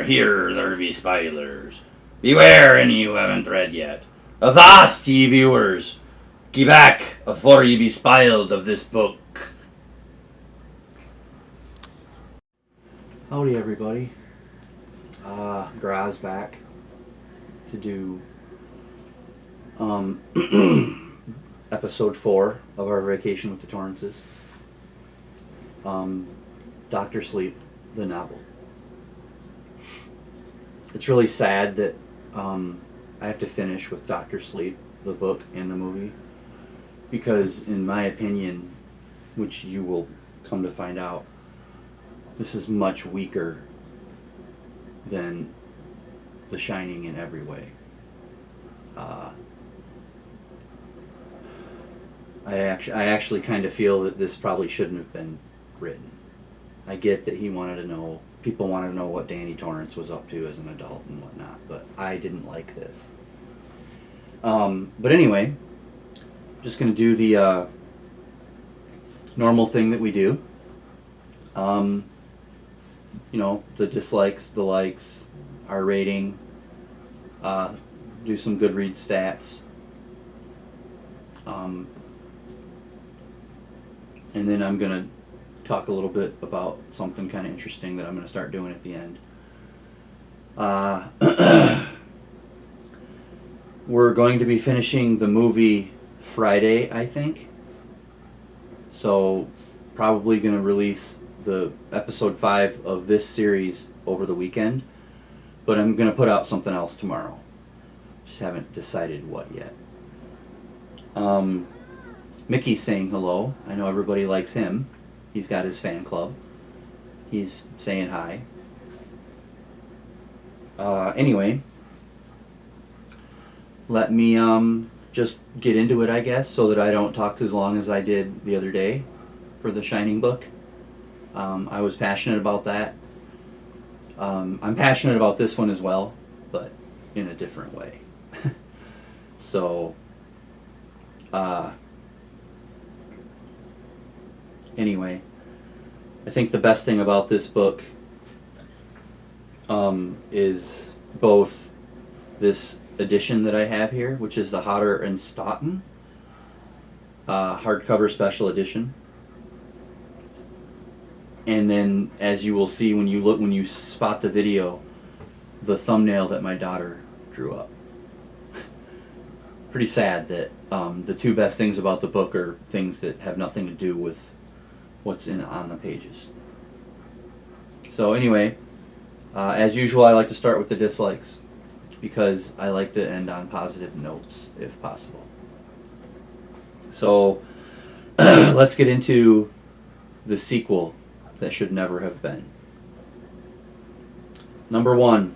here there be spoilers. Beware any you haven't read yet. Avast, ye viewers! Ge back, afore ye be spiled of this book. Howdy, everybody. Graz back to do episode 4 of our vacation with the Torrances. Dr. Sleep, the novel. It's really sad that I have to finish with Dr. Sleep, the book and the movie, because in my opinion, which you will come to find out, this is much weaker than The Shining in every way. I actually kind of feel that this probably shouldn't have been written. I get that people wanted to know what Danny Torrance was up to as an adult and whatnot, but I didn't like this. But anyway, just going to do the normal thing that we do. The dislikes, the likes, our rating, do some Goodreads stats, and then I'm going to talk a little bit about something kind of interesting that I'm going to start doing at the end. We're going to be finishing the movie Friday, I think, so probably going to release the episode 5 of this series over the weekend, but I'm going to put out something else tomorrow. Just haven't decided what yet. Mickey's saying hello. I know everybody likes him. He's got his fan club. He's saying hi. Anyway, let me just get into it, I guess, so that I don't talk as long as I did the other day for the Shining book. I was passionate about that. I'm passionate about this one as well, but in a different way. So, anyway, I think the best thing about this book is both this edition that I have here, which is the Hodder and Stoughton hardcover special edition. And then, as you will see when you spot the video, the thumbnail that my daughter drew up. Pretty sad that the two best things about the book are things that have nothing to do with what's on the pages. So anyway, as usual, I like to start with the dislikes because I like to end on positive notes if possible. So let's get into the sequel that should never have been. Number 1,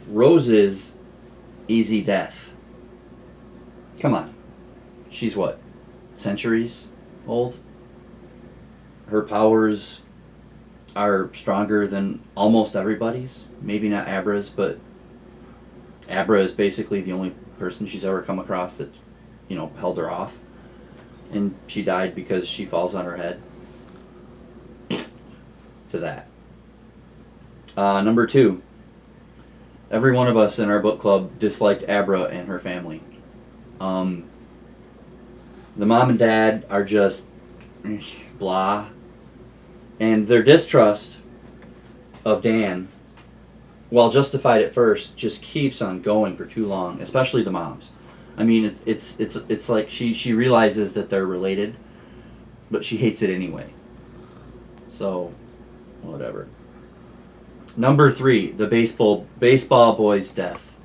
Rose's easy death. Come on. She's what? Centuries old? Her powers are stronger than almost everybody's. Maybe not Abra's, but Abra is basically the only person she's ever come across that, held her off. And she died because she falls on her head. To that. Number 2, every one of us in our book club disliked Abra and her family. The mom and dad are just blah, and their distrust of Dan, while justified at first, just keeps on going for too long, especially the moms. I mean, it's like she realizes that they're related, but she hates it anyway. So, whatever. Number 3, the baseball boy's death.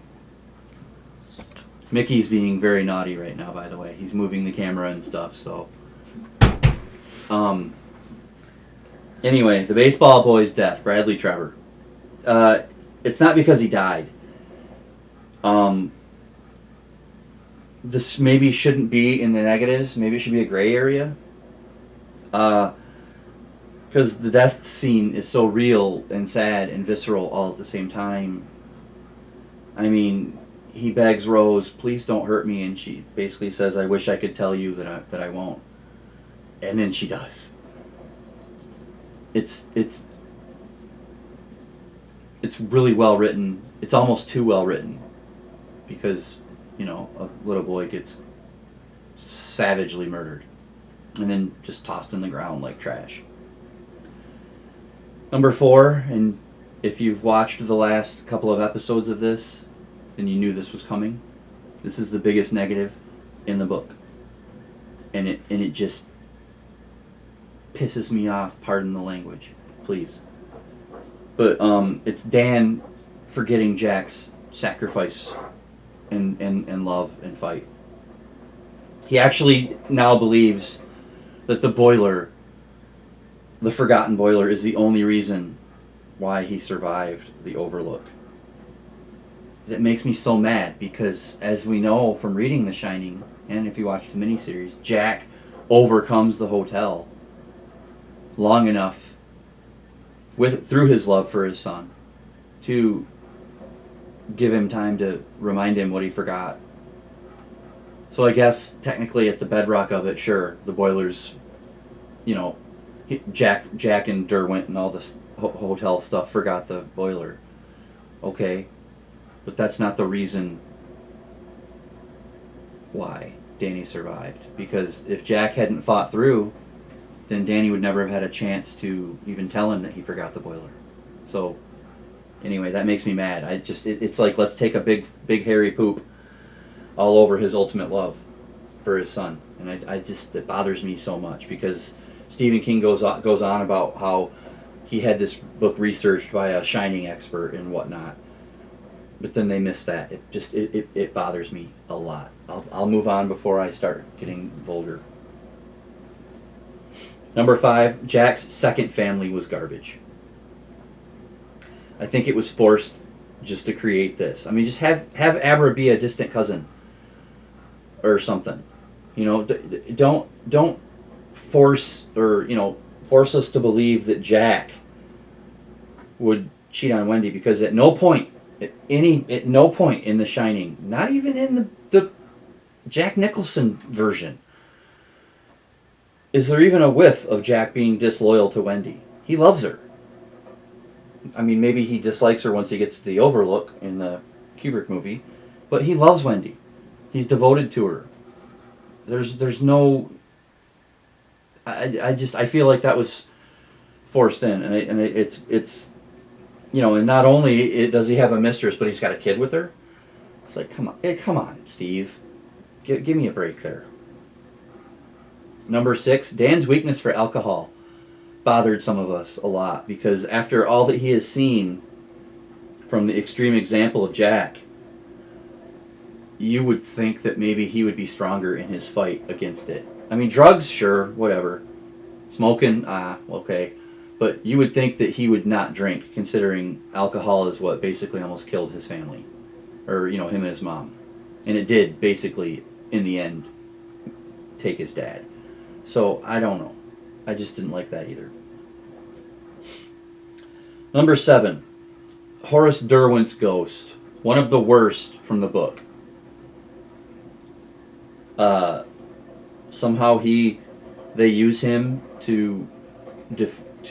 Mickey's being very naughty right now, by the way. He's moving the camera and stuff, so. Anyway, the baseball boy's death, Bradley Trevor. It's not because he died. This maybe shouldn't be in the negatives. Maybe it should be a gray area. Because the death scene is so real and sad and visceral all at the same time. I mean, he begs Rose, please don't hurt me, and she basically says, I wish I could tell you that I won't. And then she does. It's it's really well written. It's almost too well written because, a little boy gets savagely murdered and then just tossed in the ground like trash. Number 4, and if you've watched the last couple of episodes of this and you knew this was coming, this is the biggest negative in the book. And it just pisses me off, pardon the language, please. But it's Dan forgetting Jack's sacrifice and love and fight. He actually now believes that the boiler, the forgotten boiler, is the only reason why he survived the Overlook. That makes me so mad because, as we know from reading The Shining, and if you watch the miniseries, Jack overcomes the hotel long enough through his love for his son to give him time to remind him what he forgot. So I guess technically at the bedrock of it, sure, the boilers, Jack and Derwent and all this hotel stuff forgot the boiler. Okay, but that's not the reason why Danny survived. Because if Jack hadn't fought through, then Danny would never have had a chance to even tell him that he forgot the boiler. So anyway, that makes me mad. It's like, let's take a big hairy poop all over his ultimate love for his son. And it bothers me so much because Stephen King goes on about how he had this book researched by a Shining expert and whatnot. But then they missed that. It bothers me a lot. I'll move on before I start getting vulgar. Number 5, Jack's second family was garbage. I think it was forced just to create this. I mean, just have Abra be a distant cousin or something. Don't force us to believe that Jack would cheat on Wendy, because at no point in The Shining, not even in the Jack Nicholson version, is there even a whiff of Jack being disloyal to Wendy. He loves her. I mean, maybe he dislikes her once he gets to the Overlook in the Kubrick movie, but he loves Wendy. He's devoted to her. There's no... I feel like that was forced in, and it's and not only does he have a mistress, but he's got a kid with her. It's like, come on, Steve, give me a break there. Number 6, Dan's weakness for alcohol bothered some of us a lot, because after all that he has seen from the extreme example of Jack, you would think that maybe he would be stronger in his fight against it. I mean, drugs, sure, whatever. Smoking, okay. But you would think that he would not drink, considering alcohol is what basically almost killed his family. Or, him and his mom. And it did, basically, in the end, take his dad. So, I don't know. I just didn't like that either. Number 7. Horace Derwent's ghost. One of the worst from the book. Somehow they use him to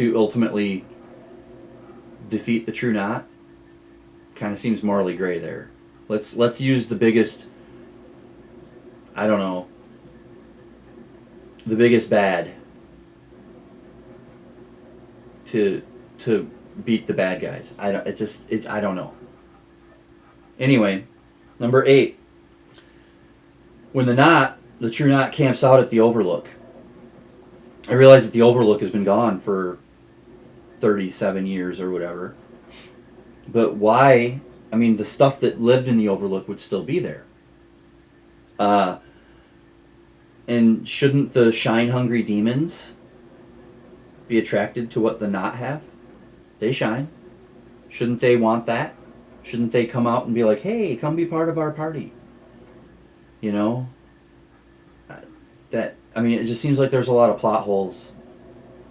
ultimately defeat the True Knot. Kind of seems morally gray there. Let's use the biggest, I don't know, the biggest bad to beat the bad guys. I don't know. Anyway, number 8. When the True Knot camps out at the Overlook, I realize that the Overlook has been gone for 37 years or whatever. But why? I mean, the stuff that lived in the Overlook would still be there. And shouldn't the shine-hungry demons be attracted to what the Knot have? They shine. Shouldn't they want that? Shouldn't they come out and be like, hey, come be part of our party? It just seems like there's a lot of plot holes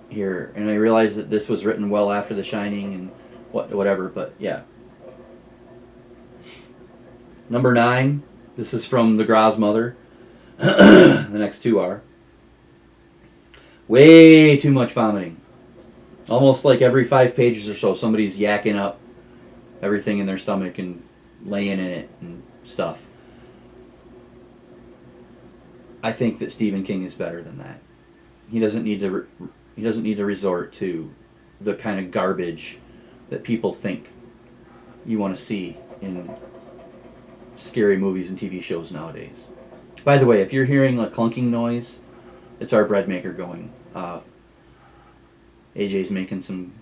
here. And I realize that this was written well after The Shining and whatever, but yeah. Number 9, this is from the Graz Mother. The next 2 are. Way too much vomiting. Almost like every 5 pages or so, somebody's yakking up everything in their stomach and laying in it and stuff. I think that Stephen King is better than that. He doesn't need to. He doesn't need to resort to the kind of garbage that people think you want to see in scary movies and TV shows nowadays. By the way, if you're hearing a clunking noise, it's our bread maker going. AJ's making some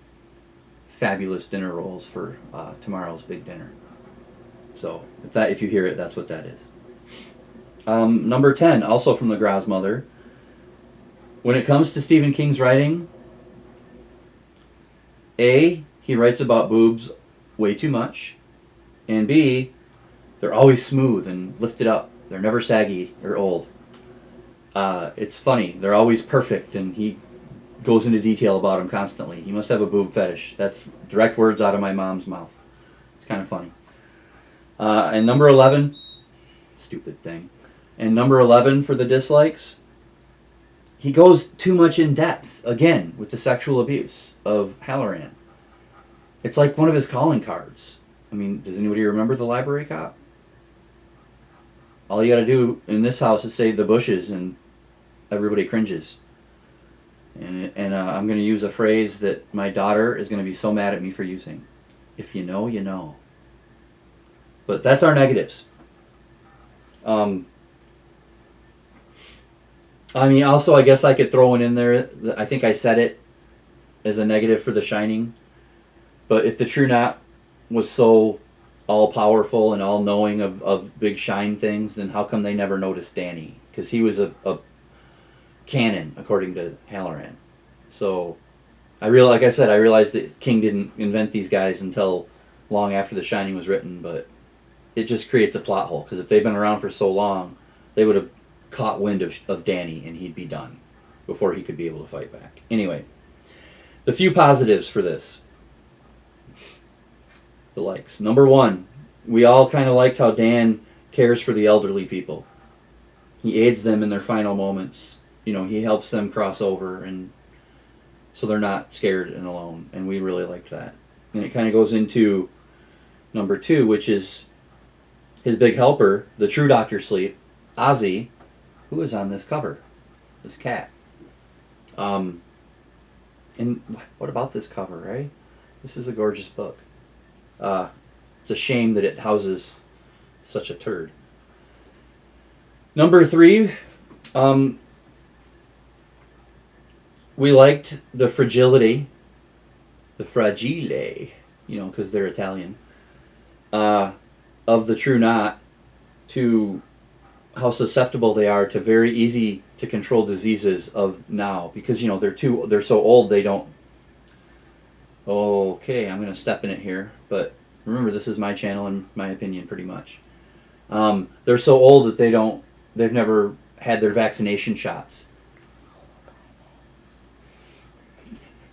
fabulous dinner rolls for tomorrow's big dinner. So if you hear it, that's what that is. Number 10, also from the Grozmother. When it comes to Stephen King's writing, A, he writes about boobs way too much, and B, they're always smooth and lifted up. They're never saggy or old. It's funny. They're always perfect, and he goes into detail about them constantly. He must have a boob fetish. That's direct words out of my mom's mouth. It's kind of funny. And number 11, stupid thing. And number 11 for the dislikes, he goes too much in depth, again, with the sexual abuse of Halloran. It's like one of his calling cards. I mean, does anybody remember The Library Cop? All you gotta do in this house is say the bushes and everybody cringes. And I'm gonna use a phrase that my daughter is gonna be so mad at me for using. If you know, you know. But that's our negatives. I mean, also, I guess I could throw one in there. I think I said it as a negative for The Shining. But if the True Knot was so all-powerful and all-knowing of big shine things, then how come they never noticed Danny? Because he was a canon, according to Halloran. So, I realized that King didn't invent these guys until long after The Shining was written, but it just creates a plot hole. Because if they've been around for so long, they would have caught wind of Danny and he'd be done before he could be able to fight back. Anyway, the few positives for this. The likes. Number 1, we all kind of liked how Dan cares for the elderly people. He aids them in their final moments. You know, he helps them cross over, and so they're not scared and alone, and we really liked that. And it kind of goes into number 2, which is his big helper, the true Dr. Sleep, Ozzy, who is on this cover, this cat. And what about this cover, right? This is a gorgeous book. It's a shame that it houses such a turd. Number 3, we liked the fragile, you know, because they're Italian, of the True Knot, to how susceptible they are to very easy to control diseases of now, because, you know, they're so old they don't. Okay, I'm going to step in it here, but remember, this is my channel and my opinion pretty much. They're so old that they've never had their vaccination shots.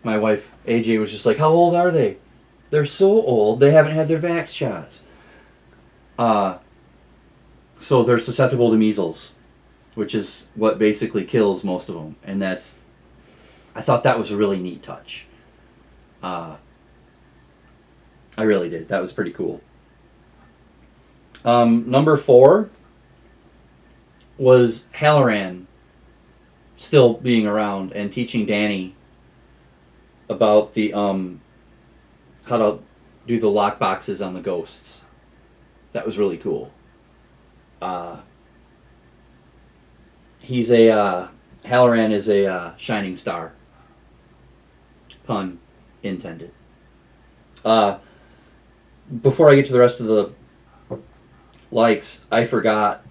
My wife, AJ, was just like, how old are they? They're so old, they haven't had their vax shots. So they're susceptible to measles, which is what basically kills most of them. And I thought that was a really neat touch. I really did. That was pretty cool. Number 4 was Halloran still being around and teaching Danny about the how to do the lock boxes on the ghosts. That was really cool. Halloran is a shining star. Pun intended. Before I get to the rest of the likes, I forgot,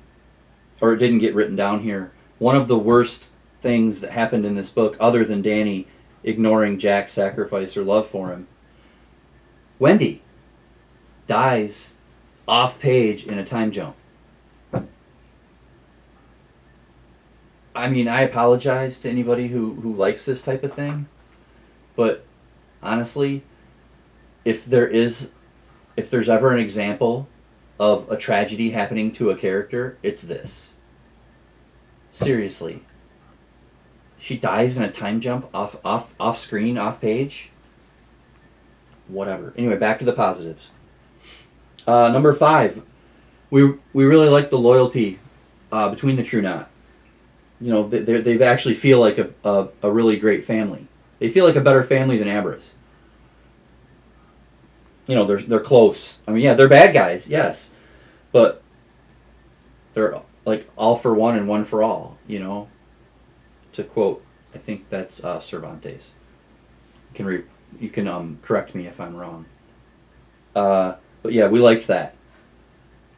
or it didn't get written down here, one of the worst things that happened in this book, other than Danny ignoring Jack's sacrifice or love for him. Wendy dies off page in a time jump. I mean, I apologize to anybody who likes this type of thing, but honestly, if there's ever an example of a tragedy happening to a character, it's this. Seriously. She dies in a time jump off screen, off page. Whatever. Anyway, back to the positives. Number 5, we really like the loyalty between the True Knot. You know, they actually feel like a really great family. They feel like a better family than Abra's. You know, they're close. I mean, yeah, they're bad guys, yes, but they're like all for one and one for all. You know, to quote, I think that's Cervantes. You can correct me if I'm wrong. But yeah, we liked that.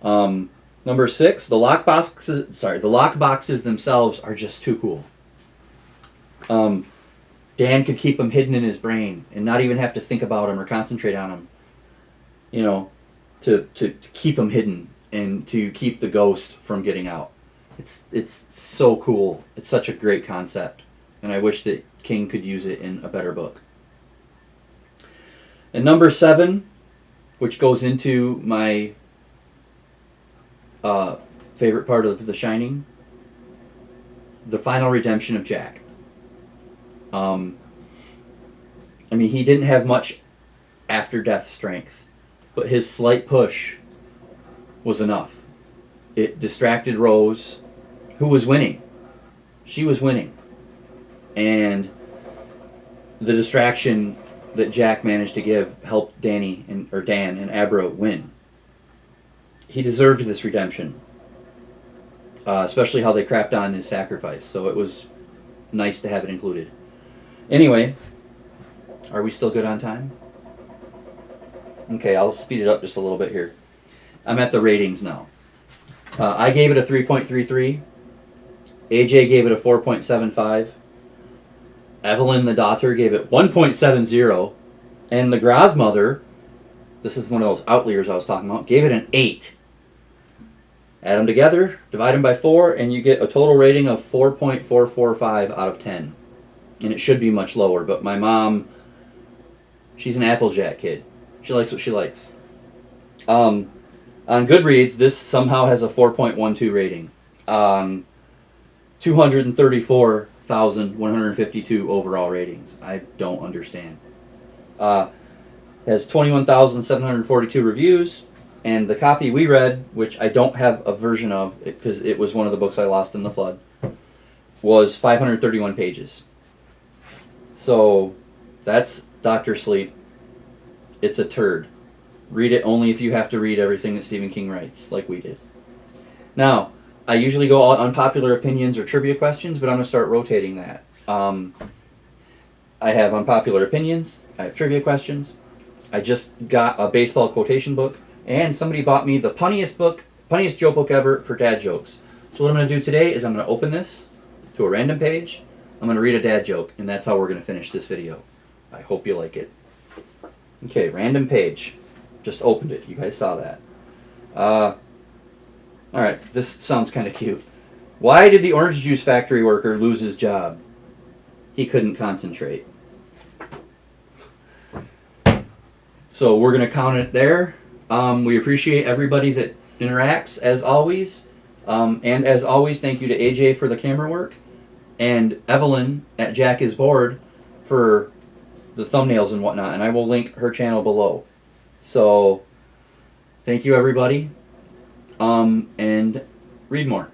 Number 6, the lock boxes. Sorry, the lock boxes themselves are just too cool. Dan could keep them hidden in his brain and not even have to think about them or concentrate on them. You know, to keep them hidden and to keep the ghost from getting out. It's so cool. It's such a great concept, and I wish that King could use it in a better book. And number 7, which goes into my favorite part of The Shining, the final redemption of Jack. I mean, he didn't have much after death strength, but his slight push was enough. It distracted Rose, who was winning. She was winning. And the distraction that Jack managed to give helped Dan and Abra win. He deserved this redemption, especially how they crapped on his sacrifice. So it was nice to have it included. Anyway, are we still good on time? Okay, I'll speed it up just a little bit here. I'm at the ratings now. I gave it a 3.33. AJ gave it a 4.75. Evelyn, the daughter, gave it 1.70. And the grandmother, this is one of those outliers I was talking about, gave it an 8. Add them together, divide them by 4, and you get a total rating of 4.445 out of 10. And it should be much lower, but my mom, she's an Applejack kid. She likes what she likes. On Goodreads, this somehow has a 4.12 rating. 234,152 overall ratings. I don't understand. Has 21,742 reviews, and the copy we read, which I don't have a version of because it was one of the books I lost in the flood, was 531 pages. So that's Dr. Sleep. It's a turd. Read it only if you have to read everything that Stephen King writes, like we did. Now, I usually go on unpopular opinions or trivia questions, but I'm going to start rotating that. I have unpopular opinions. I have trivia questions. I just got a baseball quotation book, and somebody bought me the punniest joke book ever for dad jokes. So what I'm going to do today is I'm going to open this to a random page. I'm going to read a dad joke, and that's how we're going to finish this video. I hope you like it. Okay, random page. Just opened it. You guys saw that. Alright, this sounds kind of cute. Why did the orange juice factory worker lose his job? He couldn't concentrate. So we're going to count it there. We appreciate everybody that interacts, as always. And as always, thank you to AJ for the camera work. And Evelyn at Jack is Bored for the thumbnails and whatnot. And I will link her channel below. So, thank you everybody. And read more.